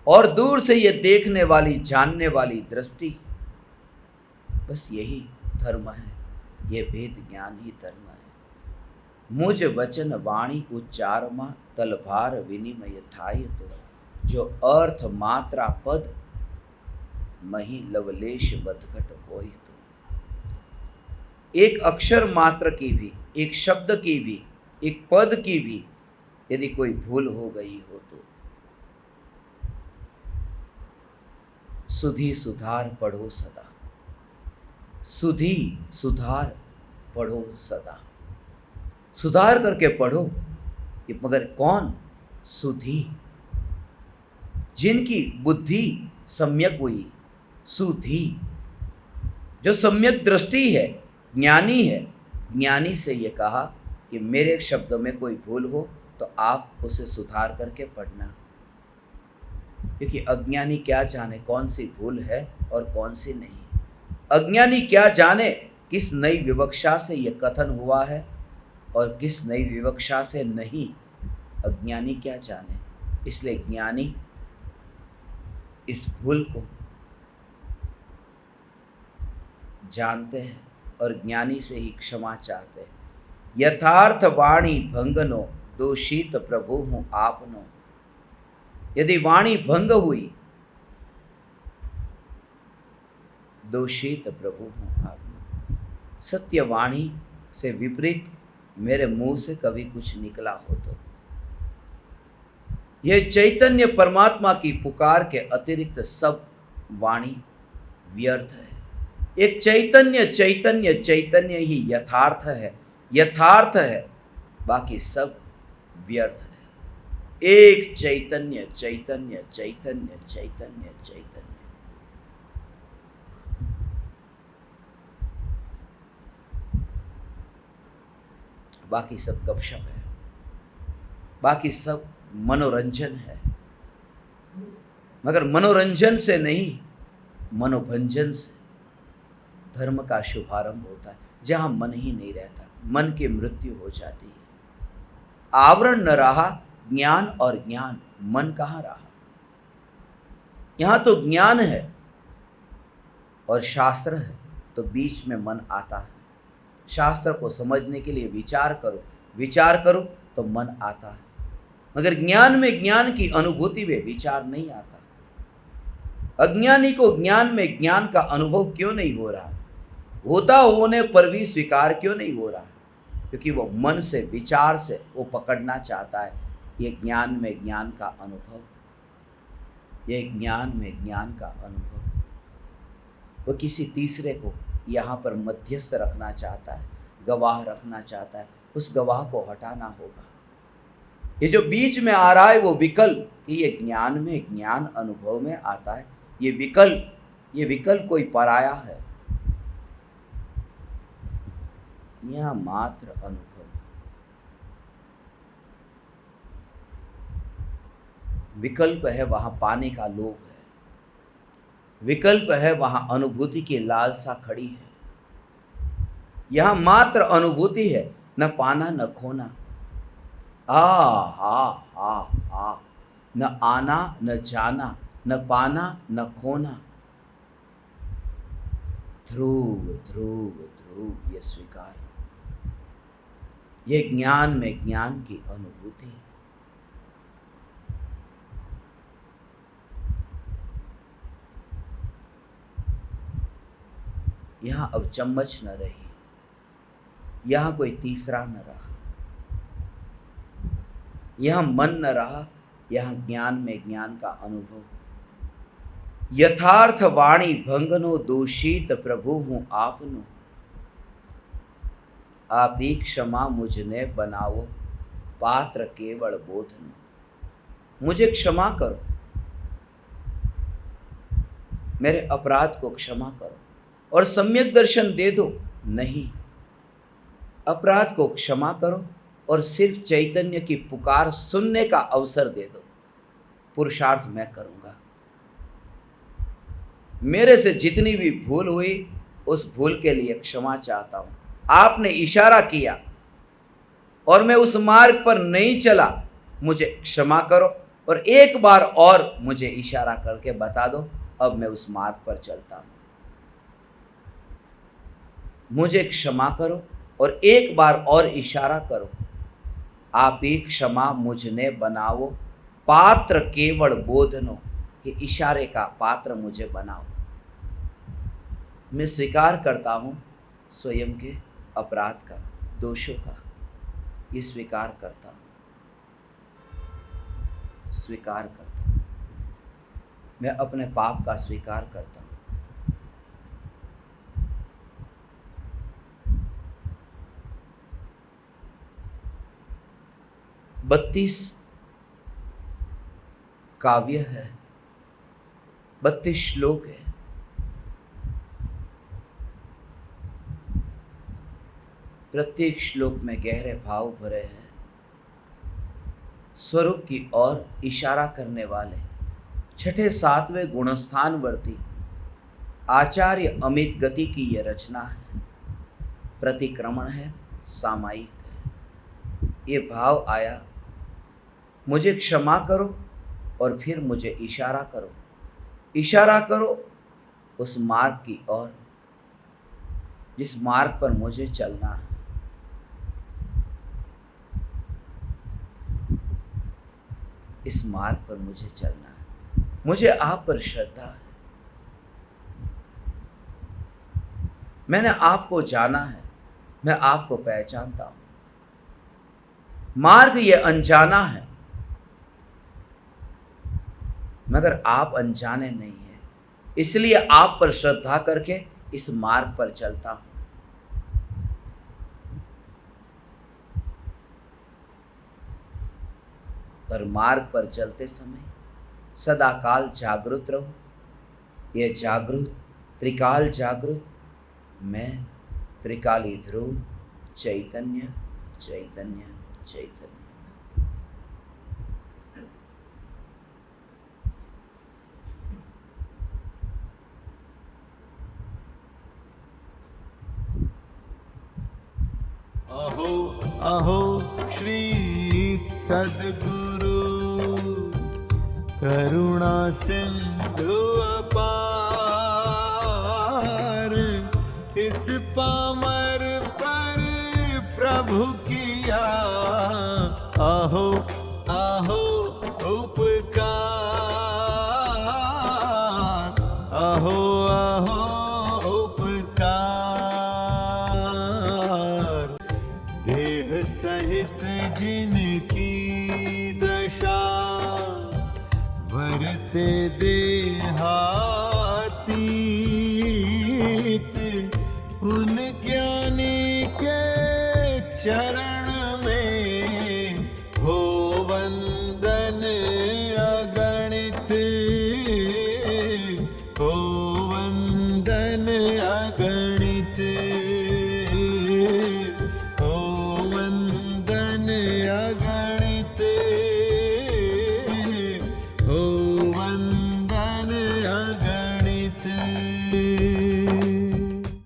और दूर से ये देखने वाली जानने वाली दृष्टि, बस यही धर्म है, ये भेद ज्ञान ही धर्म है। मुझ वचन वाणी उच्चार मा तलभार विनिमय थाय तो। जो अर्थ मात्रा पद मही लवलेश बदघट होय तो। एक अक्षर मात्र की भी, एक शब्द की भी, एक पद की भी यदि कोई भूल हो गई हो तो सुधी सुधार पढ़ो सदा। सुधी सुधार पढ़ो सदा, सुधार करके पढ़ो। ये मगर कौन? सुधी, जिनकी बुद्धि सम्यक हुई, सुधी, जो सम्यक दृष्टि है, ज्ञानी है। ज्ञानी से ये कहा कि मेरे शब्द में कोई भूल हो तो आप उसे सुधार करके पढ़ना, क्योंकि अज्ञानी क्या जाने कौन सी भूल है और कौन सी नहीं। अज्ञानी क्या जाने किस नई विवक्षा से यह कथन हुआ है और किस नई विवक्षा से नहीं, अज्ञानी क्या जाने। इसलिए ज्ञानी इस भूल को जानते हैं और ज्ञानी से ही क्षमा चाहते हैं। यथार्थ वाणी भंगनो दोषित प्रभु हूँ आपनो। यदि वाणी भंग हुई, दोषित प्रभु हूँ आपनो। सत्य वाणी से विपरीत मेरे मुंह से कभी कुछ निकला हो तो यह चैतन्य परमात्मा की पुकार के अतिरिक्त सब वाणी व्यर्थ है। एक चैतन्य चैतन्य चैतन्य ही यथार्थ है, यथार्थ है, बाकी सब व्यर्थ है। एक चैतन्य चैतन्य चैतन्य चैतन्य चैतन्य, बाकी सब गपशप है, बाकी सब मनोरंजन है। मगर मनोरंजन से नहीं, मनोभंजन से धर्म का शुभारंभ होता है। जहां मन ही नहीं रहता, मन की मृत्यु हो जाती है। आवरण न रहा ज्ञान और ज्ञान, मन कहाँ रहा। यहां तो ज्ञान है और शास्त्र है, तो बीच में मन आता है। शास्त्र को समझने के लिए विचार करो, विचार करो तो मन आता है। मगर ज्ञान में ज्ञान की अनुभूति में विचार नहीं आता। अज्ञानी को ज्ञान में ज्ञान का अनुभव क्यों नहीं हो रहा? होता होने पर भी स्वीकार क्यों नहीं हो रहा? क्योंकि वो मन से, विचार से वो पकड़ना चाहता है ये ज्ञान में ज्ञान का अनुभव, ये ज्ञान में ज्ञान का अनुभव। वो किसी तीसरे को यहाँ पर मध्यस्थ रखना चाहता है, गवाह रखना चाहता है, उस गवाह को हटाना होगा। ये जो बीच में आ रहा है वो विकल्प, कि ये ज्ञान में, ज्ञान अनुभव में आता है, ये विकल्प कोई पराया है। यह मात्र अनुभव। विकल्प है वहां पाने का लोभ है, विकल्प है वहां अनुभूति की लालसा खड़ी है। यहां मात्र अनुभूति है, न पाना न खोना। आ हा हा हा, न आना न जाना, न पाना न खोना। ध्रुव ध्रुव ध्रुव, ये स्वीकार, ये ज्ञान में ज्ञान की अनुभूति। यहां अब चम्मच न रही, यहां कोई तीसरा न रहा, यहां मन न रहा, यहां ज्ञान में ज्ञान का अनुभव। यथार्थ वाणी भंगनो दूषित प्रभु हूं आपनो, आप ही क्षमा मुझने बनाओ पात्र केवल बोधनो। मुझे क्षमा करो, मेरे अपराध को क्षमा करो और सम्यक दर्शन दे दो। नहीं, अपराध को क्षमा करो और सिर्फ चैतन्य की पुकार सुनने का अवसर दे दो। पुरुषार्थ मैं करूंगा। मेरे से जितनी भी भूल हुई उस भूल के लिए क्षमा चाहता हूं। आपने इशारा किया और मैं उस मार्ग पर नहीं चला, मुझे क्षमा करो और एक बार और मुझे इशारा करके बता दो, अब मैं उस मार्ग पर चलता हूं। मुझे क्षमा करो और एक बार और इशारा करो, आप ही क्षमा मुझने बनाओ पात्र केवल बोधनो, कि इशारे का पात्र मुझे बनाओ। मैं स्वीकार करता हूं स्वयं के अपराध का, दोषों का, ये स्वीकार करता हूं, स्वीकार करता हूं। मैं अपने पाप का स्वीकार करता हूं। बत्तीस काव्य है, 32 श्लोक है। प्रत्येक श्लोक में गहरे भाव भरे हैं, स्वरूप की ओर इशारा करने वाले छठे सातवें गुणस्थानवर्ती आचार्य अमित गति की यह रचना है। प्रतिक्रमण है, सामायिक है। ये भाव आया, मुझे क्षमा करो और फिर मुझे इशारा करो, इशारा करो उस मार्ग की ओर जिस मार्ग पर मुझे चलना है। इस मार्ग पर मुझे चलना है। मुझे आप पर श्रद्धा है, मैंने आपको जाना है, मैं आपको पहचानता हूं। मार्ग ये अनजाना है, मगर आप अनजाने नहीं हैं, इसलिए आप पर श्रद्धा करके इस मार्ग पर चलता हूं। पर मार्ग पर चलते समय सदा काल जागृत रहो। ये जागृत त्रिकाल जागृत, मैं त्रिकाली ध्रुव, चैतन्य चैतन्य चैतन्य। अहो अहो श्री सद्गुरु करुणा सिंधु अपार, इस पामर पर प्रभु किया अहो अहो उपकार, अहो अहो उपकार। देह सहित जिनकी दशा, वरते दे